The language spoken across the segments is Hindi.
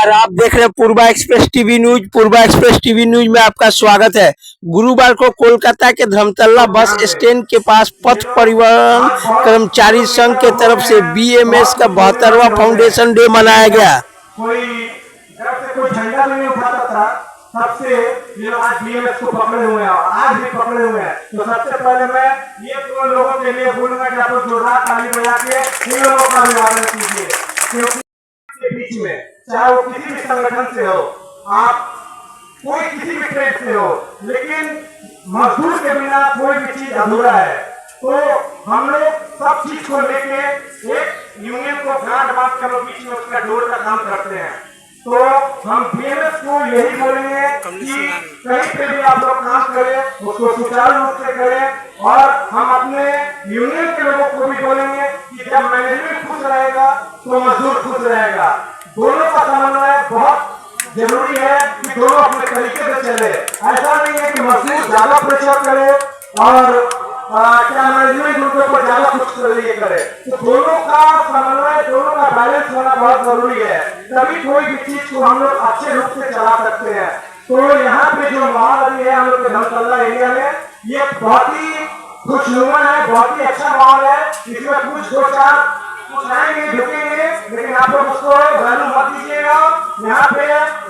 नमस्कार, आप देख रहे हैं पूर्वा एक्सप्रेस टीवी न्यूज। पूर्वा एक्सप्रेस टीवी न्यूज में आपका स्वागत है। गुरुवार को कोलकाता के धर्मतला बस स्टैंड के पास पथ परिवहन कर्मचारी संघ के तरफ से बीएमएस का 72वां फाउंडेशन डे मनाया गया। कोई झंडा नहीं उठाता था, तब से ये लोग आज बीएमएस को पकड़े हुए हैं और आज भी पकड़े हुए हैं। तो सबसे पहले मैं ये दो लोगों के लिए बोलूंगा कि आप लोग जोरदार ताली बजा के इन लोगों का अभिवादन कीजिए, क्योंकि के बीच में चाहे वो किसी भी संगठन से हो, आप कोई किसी भी ट्रेड से हो, लेकिन मजदूर के बिना कोई भी चीज अधूरा है। तो हम लोग सब चीज को लेके एक यूनियन को गांठ बांध कर बीच में उसका जोड़ का काम करते हैं। तो हम बीएमएस को यही बोलेंगे कि कहीं पे भी आप लोग काम करें उसको सुचारू रूप से करें, और हम अपने यूनियन के लोगों को भी बोलेंगे कि जब मैनेजमेंट खुश रहेगा तो मजदूर खुश रहेगा। दोनों का समन्वय बहुत जरूरी है कि दोनों अपने तरीके से चले। ऐसा नहीं है कि मजदूर ज्यादा प्रेशर करे और क्या मैनेजमेंट उनके ऊपर ज्यादा कुछ करे। तो दोनों का समन्वय, दोनों का बैलेंस होना बहुत जरूरी है, तभी कोई भी चीज को हम लोग अच्छे रूप से चला सकते हैं। तो यहाँ पे जो माहौल अभी है हम लोग के धर्मतला एरिया में, ये बहुत ही खुशनुमा है, बहुत ही अच्छा माहौल है। इसमें कुछ दो चार कुछ आएंगे झुकेंगे, लेकिन आप लोग उसको वैल्यू मत दीजिएगा। यहाँ पे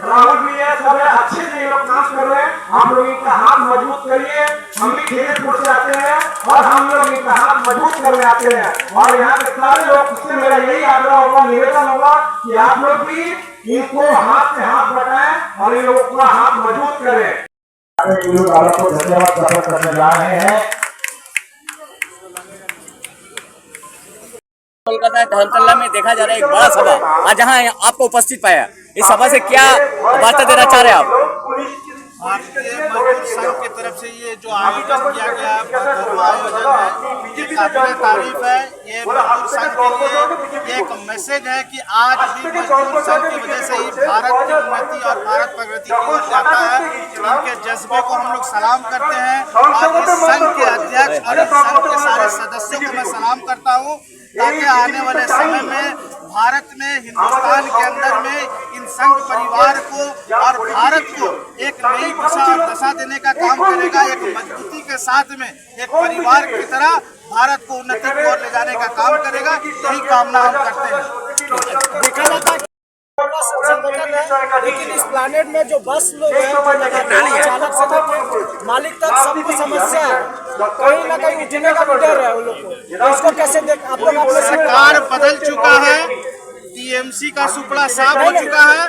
राहुल भी है, सब है, अच्छे से ये लोग काम कर रहे हैं। आप लोग इनका हाथ मजबूत करिए। हम भी खेलपुर से आते हैं और हम लोग इनका हाथ मजबूत करने आते हैं, और यहाँ के सारे लोग से मेरा यही आग्रह होगा, निवेदन होगा कि आप लोग भी इनको हाथ से हाथ बढ़ाएं और इन लोगों का हाथ मजबूत करें। धन्यवाद करने जा रहे हैं। कोलकाता धर्मतला में देखा जा रहा है एक बड़ा सभा, आज जहाँ आपको उपस्थित पाया, इस सभा से क्या वार्ता देना चाह रहे हैं आप? भारतीय मजदूर संघ की तरफ से ये जो आयोजन किया गया आयोजन है, ये काबिल तारीफ है। ये मजदूर संघ के लिए एक मैसेज है कि आज भी मजदूर संघ की वजह से ही भारत की उन्नति और भारत प्रगति की ओर जाता है। इनके जज्बे को हम लोग सलाम करते हैं और इस संघ के अध्यक्ष और इस संघ के सारे सदस्यों को मैं सलाम करता हूँ, ताकि आने वाले समय में भारत में, हिंदुस्तान के अंदर में इन संघ परिवार को और भारत को एक नई दिशा और दशा देने का काम करेगा। एक मजबूती के साथ में एक परिवार की तरह भारत को उन्नति की ओर ले जाने का काम करेगा। यही कामना हम करते हैं। देखा जाता है संगठन है, लेकिन इस प्लानेट में जो बस लोग हैं, चालक से लेकर मालिक तक सबको समस्या है। कहीं ना कहीं उठने का भी डर है उन लोग को। इसको कैसे देख आप लोग? सरकार बदल चुका है, टीएमसी का सुपड़ा साफ हो चुका है,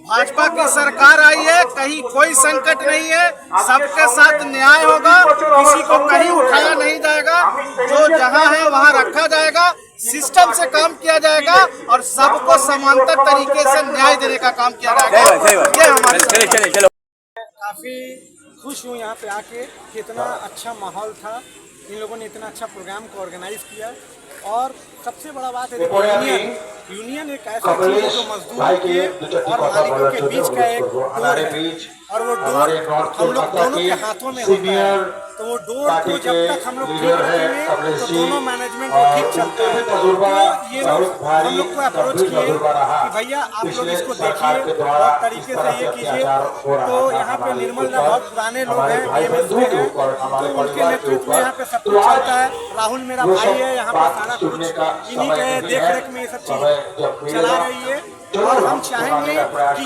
भाजपा की सरकार आई है, कहीं कोई संकट नहीं है, सबके साथ न्याय होगा, किसी को कहीं उठाया नहीं जाएगा, जो जहां है वहां रखा जाएगा, सिस्टम से काम किया जाएगा और सबको समांतर तरीके से न्याय देने का काम किया जाएगा। ये हमारे काफी खुश हूँ यहाँ पे आके, कितना अच्छा माहौल था, इन लोगों ने इतना अच्छा प्रोग्राम को ऑर्गेनाइज किया। और सबसे बड़ा बात है यूनियन एक ऐसा चीज है जो मजदूर के और मालिकों के बीच का एक डोर है, और वो डोर हम लोग दोनों के हाथों में होता है। तो वो डोर को जब तक हम लोग ठीक रखेंगे तो दोनों मैनेजमेंट को ठीक चलता है। तो ये लोग हम लोग को अप्रोच किए कि भैया आप लोग इसको देखिए, बहुत तरीके से ये कीजिए। तो यहाँ पे निर्मल दा बहुत पुराने लोग हैं, बीएमएस में हैं, तो उनके नेतृत्व में यहाँ पे सब कुछ चलता है। राहुल मेरा भाई है, यहाँ पे सारा कुछ इन्हीं के देख रेख में ये सब चीज चला रही है। और हम चाहेंगे कि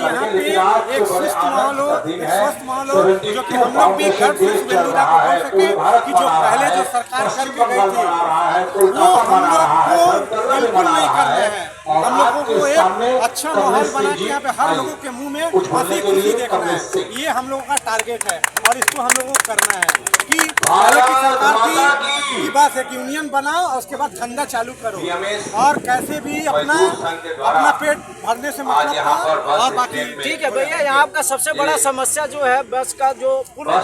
यहाँ पे एक स्वस्थ माहौल हो, एक स्वस्थ माहौल हो, जो कि हम लोग भी गर्व से सुवेंदुदा को बोल सके कि जो पहले जो सरकार करके गई थी वो हम लोग को बिल्कुल नहीं कर रहे हैं। हम लोगों को एक अच्छा माहौल बना के यहाँ पे हर लोगों के मुंह में हंसी खुशी देखना है, ये हम लोगों का टारगेट है और इसको हम लोगों को करना है। कि पहले की सरकार की बात है कि यूनियन बनाओ और उसके बाद धंधा चालू करो, और कैसे भी अपना पेट भरने से मतलब था। और बाकी ठीक है भैया, यहाँ का सबसे बड़ा समस्या जो है बस का जो पूर्ण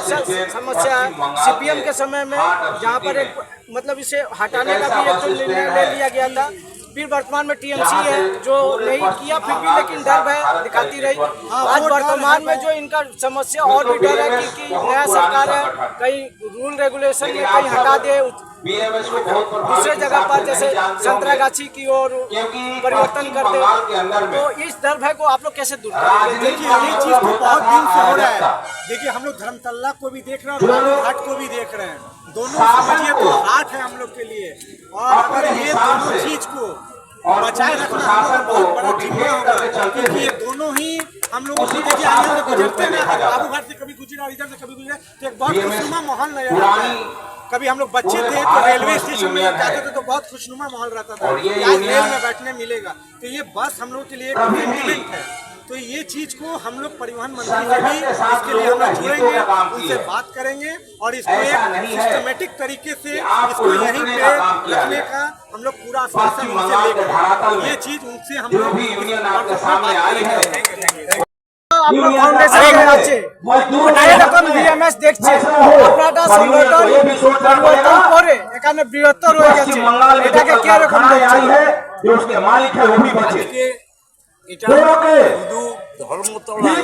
समस्या है, सीपीएम के समय में जहाँ पर एक मतलब इसे हटाने का भी एक निर्णय ले लिया गया था। फिर वर्तमान में टीएमसी है जो नहीं किया, फिर भी लेकिन डर है दिखाती रही। आज वर्तमान में जो इनका समस्या और भी डर है कि नया सरकार है, कहीं रूल रेगुलेशन में कहीं हटा दे, बीएमएस को बहुत दूसरे जगह पर जैसे संतरागाछी की ओर परिवर्तन कर दे, तो इस डर भय को आप लोग कैसे दूर करेंगे? देखिए ये चीज तो बहुत दिन से हो रहा है। देखिए हम लोग धर्मतल्ला को भी देख रहे हैं और बालू घाट को भी देख रहे हैं। दोनों समझिए तो हाथ है हम लोग के लिए, और अगर ये दोनों चीज को बचाए रखना हमारा बहुत बड़ा जिम्मा होगा, क्योंकि ये दोनों ही हम लोगों को देखिए आगे हम लोग गुजरते हैं ना, बाबू घाट से कभी गुजरा और इधर से कभी गुजरा, तो एक बहुत खुशनुमा माहौल नजर आता है। कभी हम लोग बच्चे थे तो रेलवे स्टेशन में जाते थे तो बहुत खुशनुमा माहौल रहता था, आज रेल में बैठने मिलेगा। तो ये बस हम लोग के लिए एक सेंटिमेंट है। तो ये चीज को हम लोग परिवहन मंत्री से भी इसके लिए हम लोग जुड़ेंगे, उनसे बात करेंगे और इसको एक सिस्टमेटिक तरीके से इसको यहीं पे रखने का हम लोग पूरा आश्वासन उनसे लेंगे। ये चीज उनसे हम लोग আমরা ফাউন্ডেশন আছে ওটাই রকম বিএমএস দেখছে আপনারা সংগঠন পরিবর্তন করে এখানে বৃহত্তর হয়ে গেছে, এটাকে কি রকম দেখছেন? जो उसके मालिक है वो भी बचे। এটা শুধু ধর্মতলায়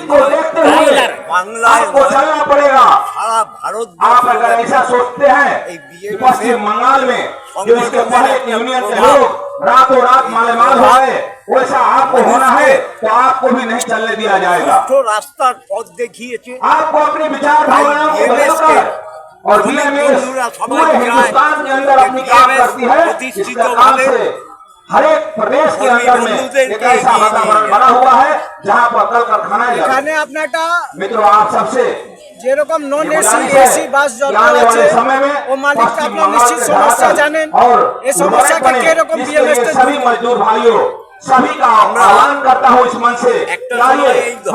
বাংলায় आपको चलना पड़ेगा। সারা ভারত आप अगर ऐसा सोचते हैं कि पश्चिम बंगाल में जो इसके पहले यूनियन के लोग रातों रात मालेमाल हो गए, वैसा आपको होना है तो आपको भी नहीं चलने दिया जाएगा। তো রাস্তার পথ দেখিয়েছে। आपको अपनी विचार भावनाओं को बदलकर और बीएमएस पूरे हिंदुस्तान के अंदर अपनी काम करती है। इसके काम से हर एक प्रदेश के अंदर में एक ऐसा वातावरण बना हुआ है जहाँ पर कल कारखाना এখানে আপনারটা मित्रों आप सबसे যেরকম নন এসি এসি বাস যত আছে ও মালিকটা আপনারা নিশ্চিত সমস্যা জানেন, এই সমস্যাকে কি রকম বিএমএস सभी मजदूर भाइयों सभी का आह्वान करता हूँ इस मन से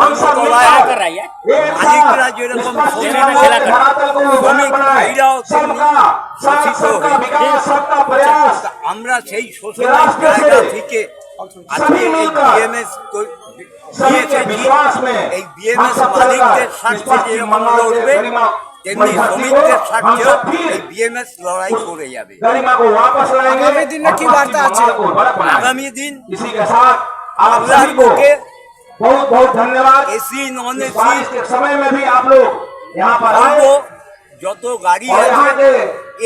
हम सब মালিকরা যেরকম सबका विकास सबका प्रयास আমরা সেই শোষণের জায়গা থেকে আজকে এই বিএমএস सभी के विश्वास में এই বিএমএস মালিকদের স্বার্থে যেরকম লড়বে তেমনি শ্রমিকদের স্বার্থেও এই বিএমএস লড়াই করে যাবে। गरिमा को वापस लाएंगे। আগামী দিনে কি বার্তা আছে? আগামী দিন इसी के साथ आप বাংলার सभी को বুকে बहुत बहुत धन्यवाद। এসি নন इस এসি बारिश के समय में भी आप लोग यहाँ पर आए যত গাড়ি और यहाँ আছে के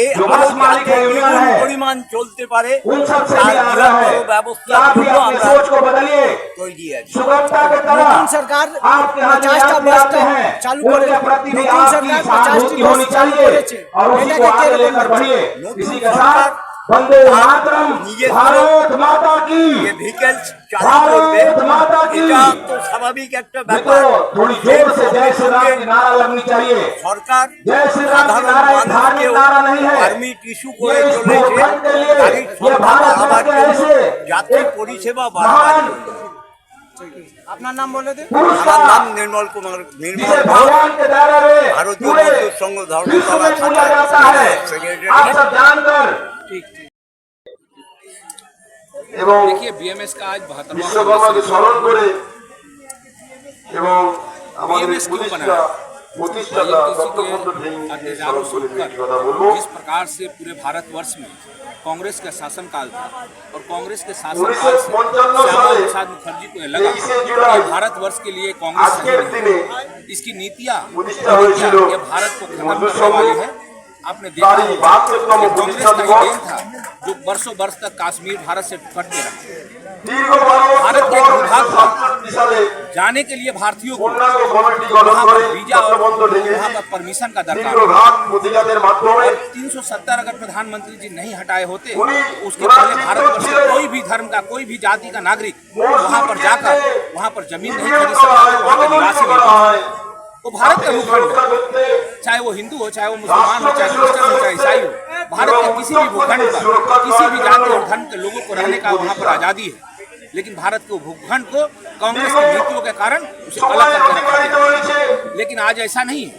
এই जो बस मालिक है यूनियन है পরিমাণ চলতে পারে उन सबसे তার भी आग्रह है বৃহত্তর कि ব্যবস্থার आप भी জন্য अपनी আমরা सोच को बदलिए। তৈরি আছি। सुगमता के तरह নতুন সরকার आपके यहाँ जो 50টা यात्री बस आते हैं চালু করে उनके प्रति भी নতুন आपकी সরকার 50টি सहानुभूति बस होनी চালু चाहिए করেছে, और उसी को এটাকে आगे কি लेकर রকম बढ़िए। নতুন इसी के সরকার साथ वंदे मातरम নিজের भारत माता की যে ভেহিকলস চালু করবে भारत माता की। এটা তো স্বাভাবিক একটা ব্যাপার। मित्रों थोड़ी जोर से जय श्री राम की नारा लगनी चाहिए। সরকার जय श्री राम की সাধারণ नारा एक धार्मिक মানুষকেও नारा नहीं है। পারমিট ইস্যু করে ये इस চলেছে भूखंड के लिए গাড়ির ये সংখ্যা भारत বাড়াবার के জন্য, ऐसे যাত্রী एक পরিষেবা বাড়াবার महान জন্য। আপনার নাম বলে দিন। আমার पुरस्कार নাম নির্মল কুমার নির্মল जिसे ঘোষ, भगवान के दायरे में ভারতীয় पूरे মজদুর সংঘ विश्व ধর্মতলা में पूजा जाता है। সেক্রেটারি। आप सब जानकर এবং देखिए बीएमएस का आज 72वां বিশ্বকর্মাকে স্মরণ করে এবং আমাদের BMS क्यों প্রতিষ্ঠাতা প্রতিষ্ঠাতা দত্তপন্থ ঠেঙ্গিকে স্মরণ করে একটি কথা বলবো। जिस प्रकार से पूरे भारतवर्ष में कांग्रेस का शासनकाल था और कांग्रेस के शासनकाल से 1955 श्यामा साले प्रसाद मुखर्जी को ये लगा 23 जुलाई कि भारतवर्ष के लिए कांग्रेस सही আজকের नहीं দিনে है। इसकी नीतियाँ প্রতিষ্ঠা হয়েছিল ये भारत को खत्म মজদুর करने সংঘ वाली है। आपने देखा তারই होगा 72তম कि প্রতিষ্ঠা कांग्रेस का ही দিবস देन था जो बरसों बरस तक कश्मीर भारत से कटते रहा। দীর্ঘ 12 বছর भारत के পর विभाग 1967 সালে जाने के लिए भारतीयों को পূর্ণাঙ্গ কমিটি গঠন वहाँ করে पर वीजा और দত্তপন্থ वहाँ ঠেঙ্গি पर परमिशन का दरकार দীর্ঘঘাত প্রতিবাদের মাধ্যমে 370 अगर प्रधानमंत्री जी नहीं हटाए होते उन्हीं उसके पहले राजनीतिक भारतवर्ष जिले में कोई भी धर्म का कोई भी जाति का नागरिक वहाँ पर মজদুর जाकर কেন্দ্রে वहाँ पर जमीन नहीं ইভিএম खरीद করা सकता হয়, वहाँ का निवासी অনুমোদিত नहीं করা था। হয়। वो भारत का আপনি भूखंड সুরক্ষা है, করতে चाहे वो हिंदू हो चाहे वो मुसलमान हो चाहे क्रिश्चियन हो चाहे ईसाई हो, भारत के किसी भी भूखंड पर किसी भी जाति और धर्म के लोगों को रहने का वहाँ पर आजादी है। लेकिन भारत के भूखंड को कांग्रेस की नीतियों के कारण उसे अलग সবাই करके रखा অতিবাহিত गया। হয়েছে। लेकिन आज ऐसा नहीं है।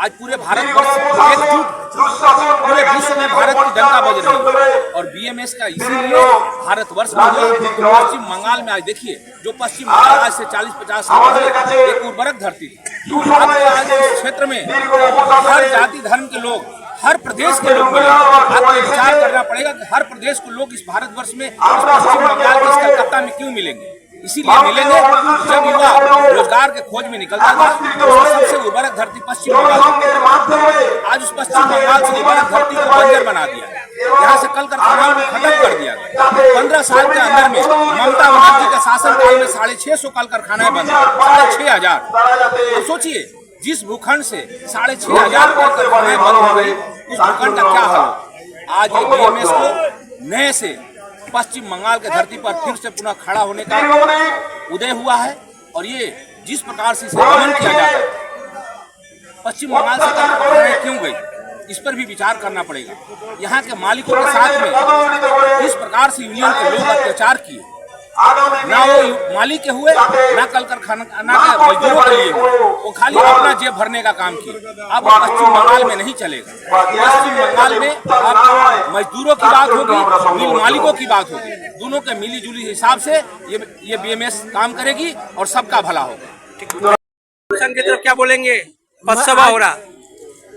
आज पूरे দীর্ঘ भारतवर्ष প্রশাসন, एकजुट দুঃশাসন করে पूरे গেছে विश्व में দীর্ঘ भारत की 50 डंका बज বছর ধরে। रही है और बीएमएस का इसीलिए भारतवर्ष में हुआ। राजनीतिक दल पश्चिम बंगाल में आज देखिए जो पश्चिम बंगाल आज से 40-50 साल हमारे पहले काছে एक उर्वरक धरती थी। দুঃসময় अब आज আসছে। इस क्षेत्र में দীর্ঘ हर অবসাদে जाति धर्म के लोग हर प्रदेश के लोग मिले। आपको विचार करना पड़ेगा कि हर प्रदेश को लोग इस भारतवर्ष में इस पश्चिम बंगाल के इस कलकत्ता में क्यों मिलेंगे। इसीलिए मिलेंगे जब युवा रोजगार के खोज में निकलता था तो सबसे उर्वरक धर्ती पश्चिम बंगाल জনসংঘের মাধ্যমে आज उस पश्चिम बंगाल से उर्वरक धरती को बंजर बना दिया। यहाँ से कल कारखानाओं को खत्म कर दिया गया। 15 साल के अंदर में ममता बनर्जी के शासनकाल में 650 कल कारखानाएं बंद, 6,500। तो सोचिए, जिस भूखंड से 6,500 कल कारखानाएं बंद हो गई, उस भूखंड का क्या हाल हो। आज ये बीएमएस को नए से पश्चिम बंगाल के धरती पर फिर से पुनः खड़ा होने का उदय हुआ है। और ये जिस प्रकार से इसे दमन किया जाता है, पश्चिम बंगाल से कारखानाएं क्यों गई, इस पर भी विचार करना पड़ेगा। यहाँ के मालिकों के साथ में इस प्रकार से यूनियन के लोग अत्याचार किए, ना वो मालिक के हुए, ना कल कारखाना के मजदूरों के लिए, वो खाली अपना जेब भरने का काम किए। अब पश्चिम बंगाल में नहीं चलेगा। पश्चिम बंगाल में अब मजदूरों की बात होगी, मिल मालिकों की बात होगी, दोनों के मिली जुली हिसाब से ये बीएमएस काम करेगी और सबका भला होगा। संघ की तरफ क्या बोलेंगे? पथसभा हो रहा,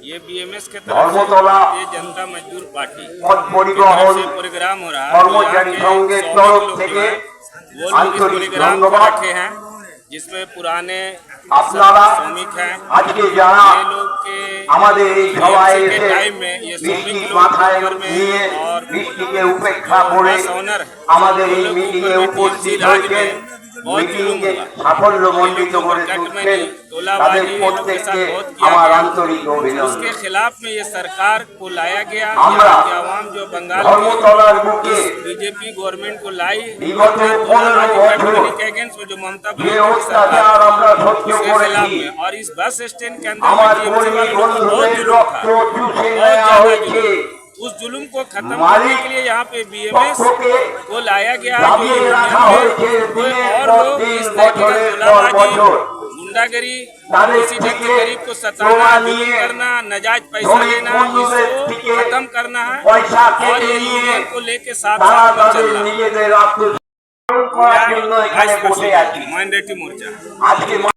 ये बीएमएस के तरफ से भारतीय जनता मजदूर पार्टी की तरफ से प्रोग्राम हो रहा है। वो लोग इस प्रोग्राम को रखे हैं, जिसमें पुराने श्रमिक हैं, ये लोग के टाइम में ये श्रमिक लोग और ऑनर राज में बहुत जुलूम हुआ, तोलाबाजी के साथ बहुत किया। उसके खिलाफ में ये सरकार को लाया गया। कि आवाम जो बंगाल में बीजेपी गवर्नमेंट को लाई, अगेंस्ट में जो ममता बनर्जी सरकार, उसके खिलाफ में। और इस बस स्टैंड के अंदर बहुत जुलूम था, बहुत ज्यादा जुलूम। उस जुलूम को खत्म करने के लिए यहाँ पे बीएमएस को लाया गया। और लोग इस तरह की तोलाबाजी, गुंडागरी, किसी ढंग के गरीब को सताना, जुलूम करना, नाजायज पैसा लेना, इसको खत्म करना है। और ये यूनियन को लेके साथ साथ चलना। माइनॉरिटी मोर्चा।